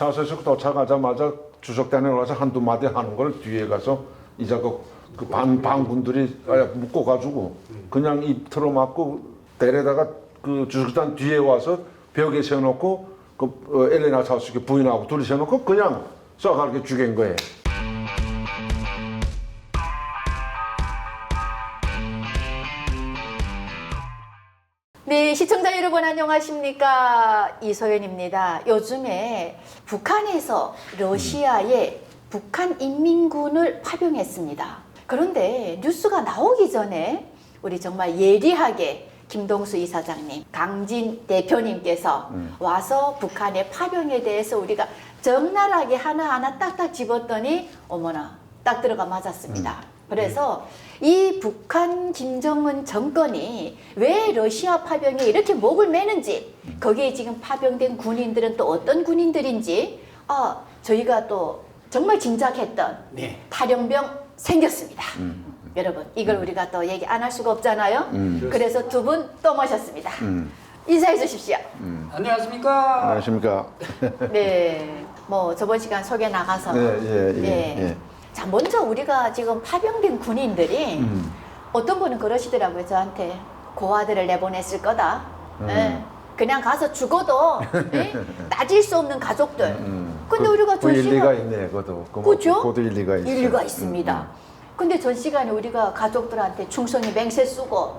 차서에서 도착하자마자 주석단에 와서 한두 마디 하는 걸 뒤에 가서 이제 그 반군들이 묶어가지고 그냥 입 틀어막고 데려다가 그 주석단 뒤에 와서 벽에 세워놓고 그 엘레나 차우스키 부인하고 둘이 세워놓고 그냥 쏴가지고 죽인 거예요. 네, 시청자 여러분 안녕하십니까? 이소연입니다. 요즘에 북한에서 러시아에 북한 인민군을 파병했습니다. 그런데 뉴스가 나오기 전에 우리 정말 예리하게 김동수 이사장님, 강진 대표님께서 와서 북한의 파병에 대해서 우리가 적나라하게 하나하나 딱딱 집었더니 어머나 딱 들어가 맞았습니다. 그래서 이 북한 김정은 정권이 왜 러시아 파병에 이렇게 목을 매는지, 거기에 지금 파병된 군인들은 또 어떤 군인들인지 저희가 또 정말 짐작했던 탈영병 생겼습니다. 여러분 이걸 우리가 또 얘기 안 할 수가 없잖아요. 그래서 두 분 또 모셨습니다. 인사해 주십시오. 안녕하십니까? 안녕하십니까? 네, 뭐 저번 시간 소개 나가서 예. 자, 먼저 우리가 지금 파병된 군인들이 어떤 분은 그러시더라고요. 저한테 고아들을 내보냈을 거다. 예, 그냥 가서 죽어도 따질 수 없는 가족들. 근데 우리가 그 일리가 있네, 그것도. 그죠? 그것도 일리가 있어. 일리가 있습니다. 근데 전 시간에 우리가 가족들한테 충성히 맹세 쓰고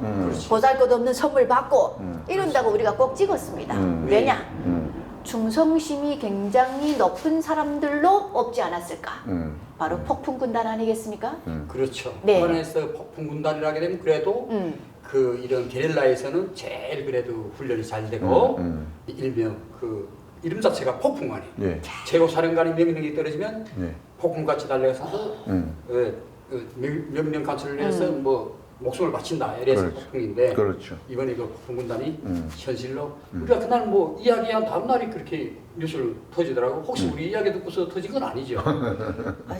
보잘것없는 선물 받고 이런다고 우리가 꼭 찍었습니다. 왜냐? 충성심이 굉장히 높은 사람들로 없지 않았을까? 바로 폭풍군단 아니겠습니까? 그렇죠. 네. 북한에서 폭풍군단이라게 되면 그래도 그 이런 게릴라에서는 제일 그래도 훈련이 잘 되고 일명 그 이름 자체가 폭풍관이에요. 예. 최고사령관이 명령이 떨어지면 예. 폭풍같이 달려서 명령 간수를 해서 뭐 목숨을 바친다. 이래서 그렇죠. 폭풍인데 그렇죠. 이번에 그 폭풍군단이 현실로 우리가 그날 뭐 이야기한 다음 날이 그렇게 뉴스를 터지더라고. 혹시 우리 이야기 듣고서 터진 건 아니죠?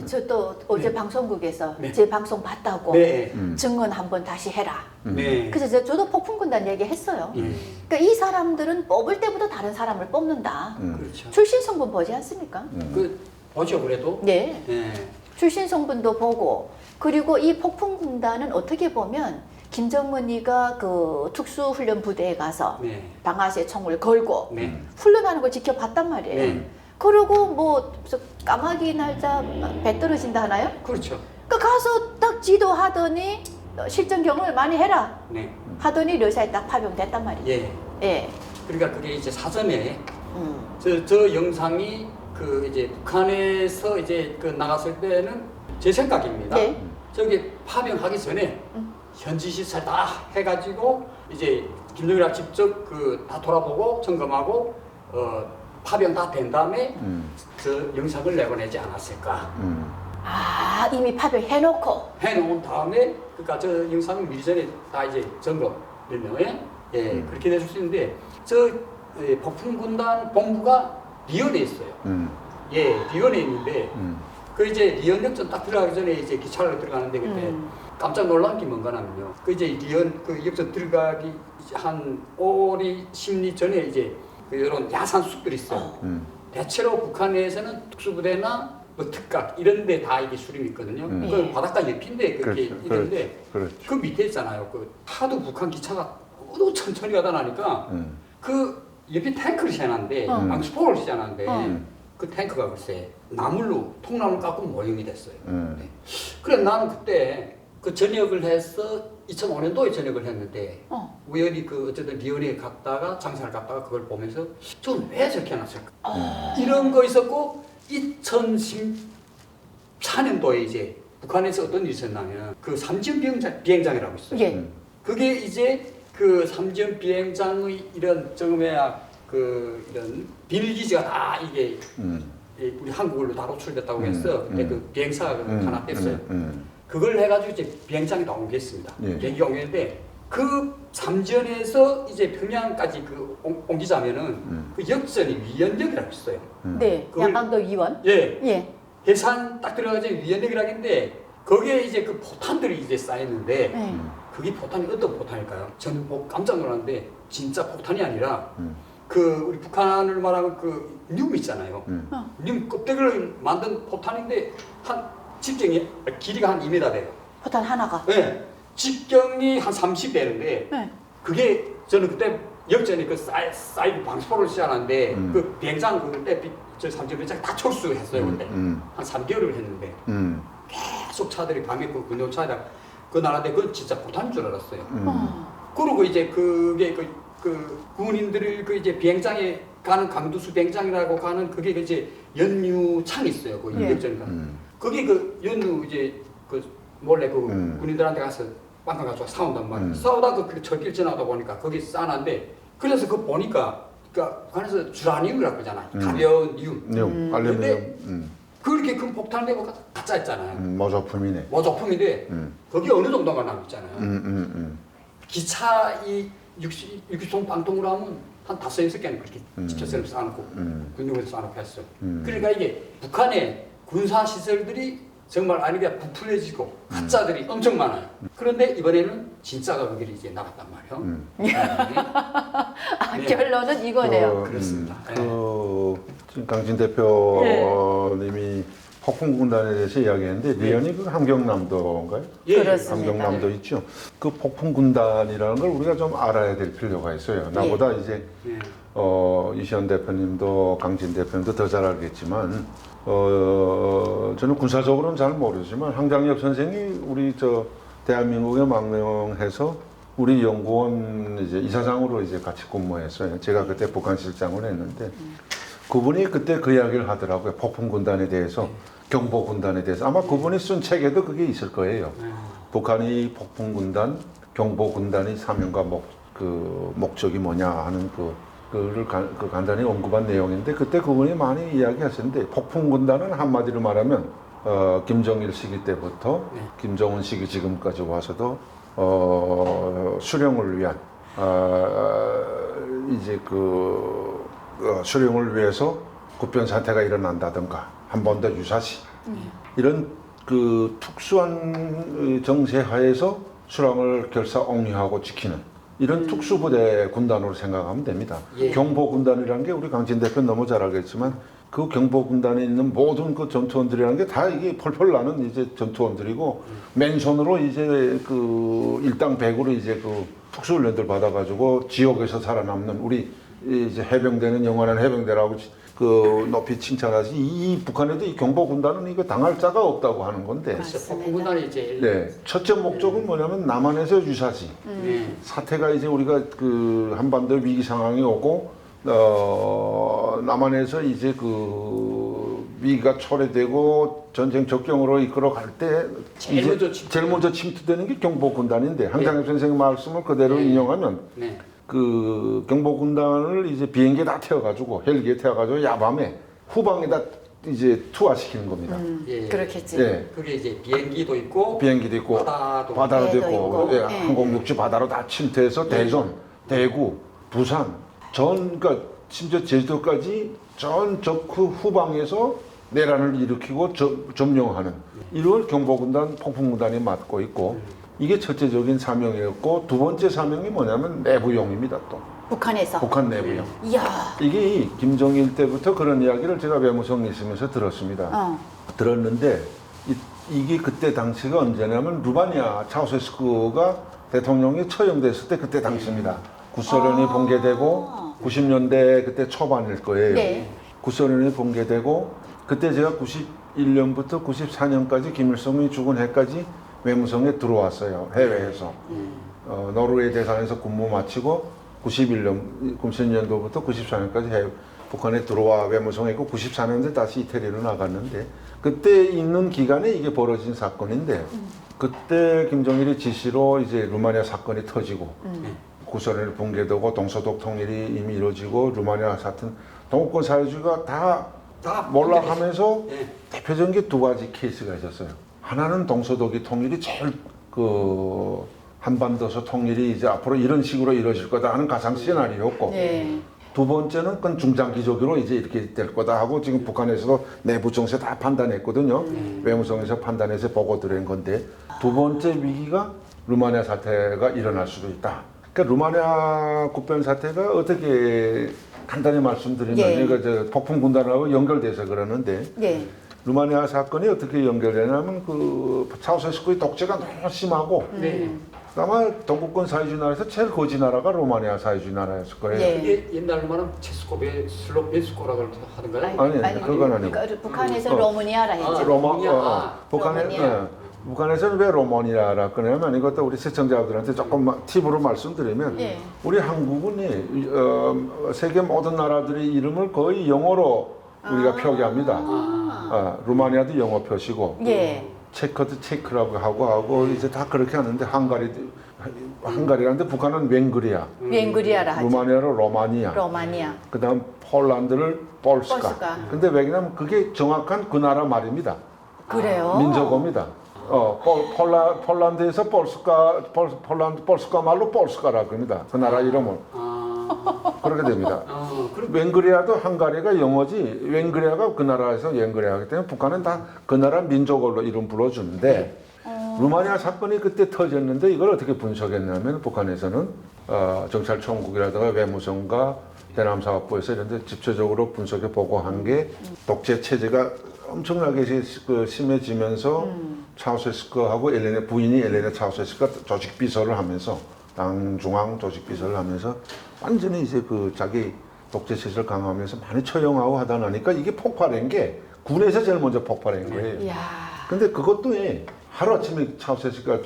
저 또 어제 방송국에서 네. 제 방송 봤다고 네. 증언 한번 다시 해라. 네. 그래서 저도 폭풍군단 얘기했어요. 그러니까 이 사람들은 뽑을 때부터 다른 사람을 뽑는다. 그렇죠. 출신 성분 보지 않습니까? 그 보죠 그래도. 네. 네. 출신 성분도 보고, 그리고 이 폭풍군단은 어떻게 보면 김정은이가 그 특수훈련 부대에 가서 네. 방아쇠 총을 걸고 네. 훈련하는 걸 지켜봤단 말이에요. 네. 그러고 뭐 까마귀 날짜 배 떨어진다 하나요? 그렇죠. 그 가서 딱 지도하더니 실전 경험을 많이 해라 네. 하더니 러시아에 딱 파병됐단 말이에요. 예. 예. 그러니까 그게 이제 사전에 음. 저 영상이 그 이제 북한에서 이제 그 나갔을 때는 제 생각입니다. 네. 저기 파병하기 전에 현지 시설 다 해가지고 이제 김정일이가 직접 그 다 돌아보고 점검하고 파병 다 된 다음에 저 영상을 내보내지 않았을까. 아, 이미 파병해놓고. 해놓은 다음에 그러니까 저 영상을 미리 전에 다 이제 점검 설명에 그렇게 됐을 수 있는데 저 폭풍군단 본부가 리언에 있어요. 예, 리언에 있는데 그 이제 리언 역전 딱 들어가기 전에 이제 기차로 들어가는데 그때 깜짝 놀란 게 뭔가냐면요. 그 이제 리언 그 역전 들어가기 한 5리 10리 전에 이제 그 이런 야산 숲들이 있어요. 대체로 북한에서는 특수부대나 뭐 특각 이런 데 다 이게 수림이 있거든요. 그 바닷가 옆인데 그렇게 그렇죠. 있는데 그렇죠. 그 밑에 있잖아요. 그 하도 북한 기차가 너무 천천히 가다 나니까 그 옆에 탱크를 시작하는데 방수포를 시작하는데 그 탱크가 글쎄 나물로 통나무 깎고 모형이 됐어요. 네. 그래 나는 그때 그 전역을 해서 2005년도에 전역을 했는데 우연히 그 어쨌든 리언에 갔다가 장사를 갔다가 그걸 보면서 좀 왜 저렇게 해놨을까 이런 거 있었고 2014년도에 이제 북한에서 어떤 일이 있었냐면 그 삼지연 비행장이라고 있어요. 예. 그게 이제 그 삼지연 비행장의 이런 정말 그 이런 비밀기지가 다 이게 우리 한국으로 다 노출됐다고 했어. 근데 그 비행사가 하나 뗐어요. 그걸 해가지고 이제 비행장이 다 옮겼습니다. 비행기가 옮겼는데 그 삼지연에서 이제 평양까지 그 옮기자면은 그 역전이 위연역이라고 있어요. 네. 그걸- 양강도 위원. 예. 예. 해산 딱 들어가서 위연역이라고 했는데 거기에 이제 그 포탄들이 이제 쌓였는데 그게 포탄이 어떤 포탄일까요? 저는 뭐 깜짝 놀랐는데 진짜 폭탄이 아니라 그 우리 북한을 말하면 그 뇽 있잖아요. 뇽 껍데기를 만든 포탄인데 한 직경이 길이가 한 2m 돼요. 포탄 하나가. 네. 직경이 한 30 되는데 네. 그게 저는 그때 역전에 그 사이드 방수포를 시작하는데 그 비행장 그때 저 삼천 비행장 다 철수했어요 그때 한 3개월을 했는데 계속 차들이 밤에 그 군용 차에다 그 나라인데 그건 진짜 포탄인 줄 알았어요. 그리고 이제 그게 그 군인들을 그 이제 비행장에 가는 강두수 비행장이라고 가는 그게 이제 연유창이 있어요. 그 예. 역전가. 그게 그 연유 이제 그 몰래 그 군인들한테 가서 빵빵 가지고 사온단 말이에요. 싸우다 그 철길 지나다 보니까 거기 싸는데 그래서 그거 보니까 그러니까 안에서 주라늄이라고 그러잖아. 가벼운 이움. 알루미늄. 그렇게 큰 폭탄을 내고 가짜 했잖아요. 모조품이네. 모조품인데 거기 어느 정도가 남있잖아요. 기차 이 60톤 빵통으로 하면 한 5-6개는 그렇게 지켜서 쌓아놓고 군용에서 쌓아놓고 했어. 그러니까 이게 북한의 군사 시설들이 정말 아니게 부풀려지고 가짜들이 엄청 많아요. 그런데 이번에는 진짜가 거기를 이제 나갔단 말이에요. 네. 결론은 이거네요. 그렇습니다. 지금 강진 대표님이 폭풍군단에 대해서 이야기했는데 리언이 그 함경남도인가요? 예, 그렇습니다. 함경남도 있죠. 그 폭풍군단이라는 걸 우리가 좀 알아야 될 필요가 있어요. 나보다 이제 예. 이시연 대표님도 강진 대표님도 더 잘 알겠지만 저는 군사적으로는 잘 모르지만 황장엽 선생이 우리 대한민국에 망명해서 우리 연구원 이제 이사장으로 이제 같이 근무했어요. 제가 그때 북한 실장을 했는데 그분이 그때 그 이야기를 하더라고요. 폭풍군단에 대해서, 경보군단에 대해서. 아마 그분이 쓴 책에도 그게 있을 거예요. 북한이 폭풍군단, 경보군단의 사명과 목적이 뭐냐 하는 그를 간단히 언급한 내용인데 그때 그분이 많이 이야기하셨는데 폭풍군단은 한마디로 말하면 김정일 시기 때부터 김정은 시기 지금까지 와서도 수령을 위한 이제 수령을 위해서 국변 사태가 일어난다든가 한 번 더 유사시 이런 그 특수한 정세하에서 수령을 결사옹위하고 지키는 이런 특수부대 군단으로 생각하면 됩니다. 예. 경보군단이라는 게 우리 강진 대표는 너무 잘 알겠지만 그 경보군단에 있는 모든 그 전투원들이라는 게 다 이게 펄펄 나는 이제 전투원들이고 맨손으로 이제 그 일당 100으로 이제 그 특수훈련들 받아가지고 지역에서 살아남는 우리 이제 해병대는 영원한 해병대라고 그 높이 칭찬하지 이 북한에도 이 경보군단은 이거 당할 자가 없다고 하는 건데 폭풍군단이 이제 네 첫째 목적은 뭐냐면 남한에서 유사시 사태가 이제 우리가 그 한반도 위기 상황이 오고 남한에서 이제 그 위기가 초래되고 전쟁 적경으로 이끌어갈 때 제일 먼저 침투되는 게 경보군단인데 황장엽 선생님 말씀을 그대로 인용하면 그 경보군단을 이제 비행기에 다 태워가지고 헬기에 태워가지고 야밤에 후방에다 이제 투하시키는 겁니다. 예. 그렇겠지. 네. 그게 이제 비행기도 있고 바다도 배도 있고 있고. 예, 네. 항공육지 바다로 다 침투해서 대전, 대구, 부산 그러니까 심지어 제주도까지 전 적후 후방에서 내란을 일으키고 점령하는 이걸 경보군단, 폭풍군단이 맡고 있고 이게 첫째적인 사명이었고 두 번째 사명이 뭐냐면 내부용입니다. 또 북한에서. 북한 내부용. 이야. 이게 김정일 때부터 그런 이야기를 제가 외무성에 있으면서 들었습니다. 들었는데 이게 그때 당시가 언제냐면 루마니아 차우세스쿠가 대통령이 처형됐을 때 그때 당시입니다. 구소련이 붕괴되고 90년대 그때 초반일 거예요. 네. 구소련이 붕괴되고 그때 제가 91년부터 94년까지 김일성이 죽은 해까지 외무성에 들어왔어요. 해외에서. 노르웨이 대사관에서 근무 마치고 90년도부터 94년까지 북한에 들어와 외무성에 있고 94년도에 다시 이태리로 나갔는데 그때 있는 기간에 이게 벌어진 사건인데 그때 김정일의 지시로 이제 루마니아 사건이 터지고 구소련이 붕괴되고 동서독 통일이 이미 이루어지고 루마니아 같은 동구권 사회주의가 다 몰락하면서 대표적인 게 두 가지 케이스가 있었어요. 하나는 동서독이 통일이 제일 그 한반도에서 통일이 이제 앞으로 이런 식으로 이루어질 거다 하는 가상 시나리오였고 네. 두 번째는 그건 중장기적으로 이제 이렇게 될 거다 하고 지금 북한에서도 내부 정세 다 판단했거든요. 외무성에서 판단해서 보고 들은 건데 두 번째 위기가 루마니아 사태가 일어날 수도 있다. 그러니까 루마니아 국변 사태가 어떻게 간단히 말씀드리면 예. 이거 저 폭풍 군단하고 연결돼서 그러는데 예. 루마니아 사건이 어떻게 연결되냐면 그 차우세스쿠의 독재가 너무 심하고 네. 아마 동구권 사회주의 나라에서 제일 거지 나라가 루마니아 사회주의 나라였을 거예요. 예. 이게 옛날 말은 체스코베 슬로베스코라고 하던가요? 아니, 그건 아니고. 그러니까 북한에서 어. 로마니아라 했죠. 아, 로마, 북한에, 로마니아. 북한에서는 왜 로마니아라 그러냐면 이것도 우리 시청자들한테 조금 팁으로 말씀드리면 예. 우리 한국은 세계 모든 나라들의 이름을 거의 영어로 우리가 표기합니다. 루마니아도 영어 표시고 예. 체커도 체크라고 하고 이제 다 그렇게 하는데 한가리라는데 북한은 웬그리아, 웬그리아라 하죠. 루마니아로 로마니아, 로마니아. 그다음 폴란드를 폴스카. 폴스카. 근데 왜냐면 그게 정확한 그 나라 말입니다. 그래요? 민족어입니다. 폴란드에서 폴스카 말로 폴스카라 그럽니다. 그 나라 이름을 그렇게 됩니다. 웬그리아도 한가리가 영어지 웬그리아가 그 나라에서 웬그리아이기 때문에 북한은 다 그 나라 민족어로 이름 불러주는데 루마니아 사건이 그때 터졌는데 이걸 어떻게 분석했냐면 북한에서는 정찰총국이라든가 외무성과 대남사업부에서 이런 데 집체적으로 분석해 보고한 게 독재 체제가 엄청나게 심해지면서 차우세스크하고 부인이 엘레나 차우세스크가 조직 비서를 하면서 당 중앙 조직 비서를 하면서 완전히 이제 그 자기 독재 체제를 강화하면서 많이 처형하고 하다 나니까 이게 폭발한 게 군에서 제일 먼저 폭발한 거예요. 이야. 근데 근데 그것도 하루아침에 차우세스크가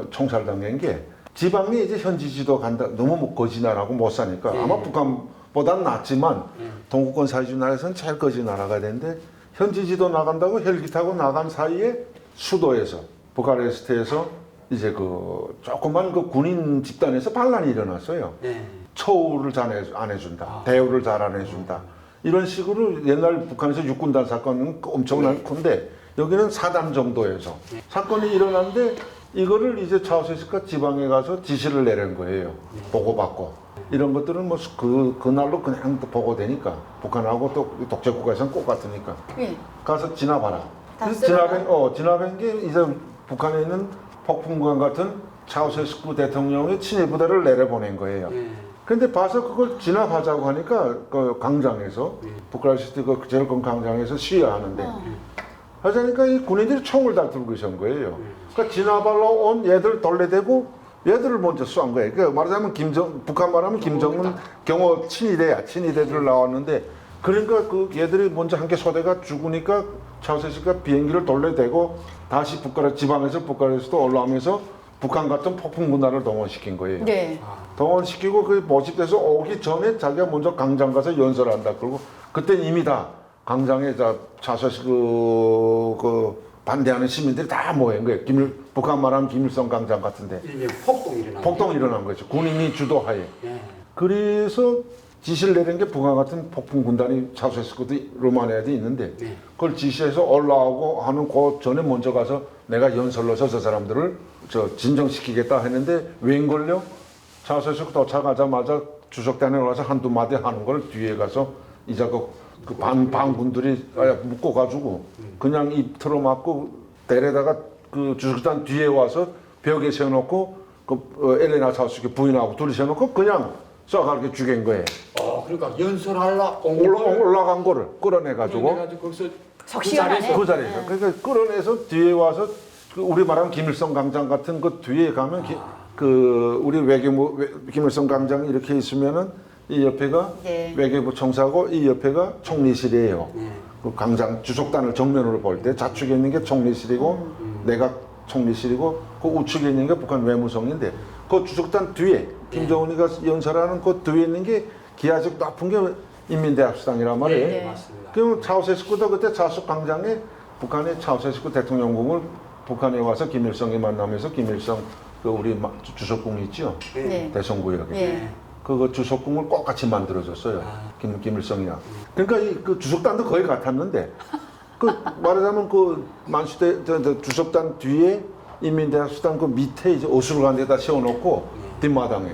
총살당한 게 지방에 이제 현지 지도 간다 너무 거지나라고 못 사니까 아마 북한보단 낫지만 동구권 사회주의 나라에서는 제일 거지 나라가 되는데 현지 지도 나간다고 헬기 타고 나간 사이에 수도에서 부카레스트에서 이제 그 조그만 그 군인 집단에서 반란이 일어났어요. 네. 처우를 잘 안 해준다, 대우를 잘 안 해준다. 이런 식으로 옛날 북한에서 육군단 사건은 엄청난 건데 여기는 4단 정도에서 사건이 일어났는데 이거를 이제 차우세스크가 지방에 가서 지시를 내린 거예요. 보고받고. 이런 것들은 뭐 그날로 그냥 보고되니까 북한하고 또 독재국가에서는 꼭 같으니까 예. 가서 지나봐라. 다 그래서 지나간 게 이제 북한에 있는 폭풍관 같은 차우세스크 대통령의 친위 부대를 내려보낸 거예요. 근데 봐서 그걸 지나가자고 하니까 그 광장에서 부카레스트 그 제일 큰 광장에서 시위하는데 하자니까 이 군인들이 총을 다 들고 계신 거예요. 그러니까 지나발로 온 얘들 돌려대고 얘들을 먼저 쏜 거예요. 그러니까 말하자면 북한 말하면 김정은 경호 친위대들을 나왔는데 그러니까 그 얘들이 먼저 한 개 소대가 죽으니까 차우세스크가 비행기를 돌려대고 다시 지방에서 부카레스트 올라오면서 북한 같은 폭풍 군단을 동원시킨 거예요. 네. 동원시키고 그 모집돼서 오기 전에 자기가 먼저 광장 가서 연설한다. 그리고 그때 이미 다 광장에 차우세스크 그 반대하는 시민들이 다 모인 거예요. 북한 말하면 김일성 광장 같은데. 일명 폭동이 일어난 폭동이 일어난 거죠. 군인이 주도하에. 네. 그래서 지시를 내린 게 북한 같은 폭풍 군단이 차우세스크도 루마니아에도 있는데 네. 그걸 지시해서 올라오고 하는 그 전에 먼저 가서 내가 연설로서 저 사람들을 진정시키겠다 했는데 웬걸요? 차우세스크 도착하자마자 주석단에 와서 한두 마디 하는 걸 뒤에 가서 이제 그 반군들이 묶어가지고 그냥 입 틀어막고 데려다가 그 주석단 뒤에 와서 벽에 세워놓고 그 엘레나 차우세스크 부인하고 둘이 세워놓고 그냥 쏴가지고 죽인 거예요. 그러니까 연설하려 올라간 거를 끌어내가지고 거기서 적시간에 그 자리에서 그러니까 끌어내서 뒤에 와서 그 우리 말하면 김일성 광장 같은 그 뒤에 가면 그 우리 김일성 광장 이렇게 있으면은 이 옆에가 네. 외교부 총사고 이 옆에가 총리실이에요. 그 광장 주석단을 정면으로 볼 때 좌측에 있는 게 총리실이고 내각 총리실이고 그 우측에 있는 게 북한 외무성인데 그 주석단 뒤에 김정은이가 연설하는 그 뒤에 있는 게 기하적 높은 게 인민대합수당이란 말이에요. 네. 맞습니다. 그럼 차우세스크도 그때 좌측 광장에 북한의 차우세스크 대통령궁을 북한에 와서 김일성이 만나면서 김일성 그 우리 주석궁 있죠. 네. 대성구역에. 네. 그거 주석궁을 꼭 같이 만들어줬어요. 김일성이랑. 그러니까 그 주석단도 거의 같았는데 그 말하자면 그 만수대 주석단 뒤에 인민대학수단 그 밑에 이제 어수룩한 데다 세워놓고 뒷마당에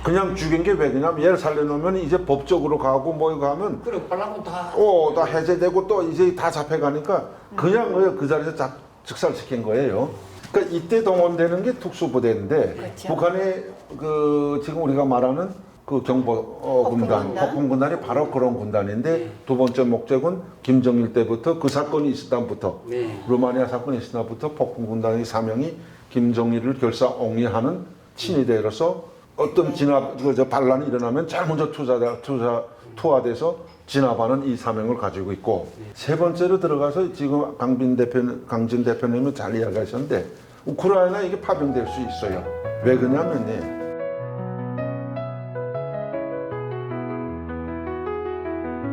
그냥 죽인 게 왜 그냐면 얘를 살려놓으면 이제 법적으로 가고 뭐 이거 하면 그래 빨라면 다 다 해제되고 또 이제 다 잡혀가니까 그냥 그 자리에서 즉살시킨 거예요. 그러니까 이때 동원되는 게 특수부대인데 그렇죠. 북한의 그 지금 우리가 말하는 그 경보 군단, 폭풍군단. 폭풍군단이 바로 그런 군단인데 두 번째 목적은 김정일 때부터 그 사건이 있을 때부터 네. 루마니아 사건이 있을 때부터 폭풍군단의 사명이 김정일을 결사옹위하는 친위대로서 어떤 진압, 반란이 일어나면 제일 먼저 투하돼서 진압하는 이 사명을 가지고 있고 세 번째로 들어가서 지금 강진 대표님이 잘 이야기하셨는데 우크라이나 이게 파병될 수 있어요. 왜 그러냐면요.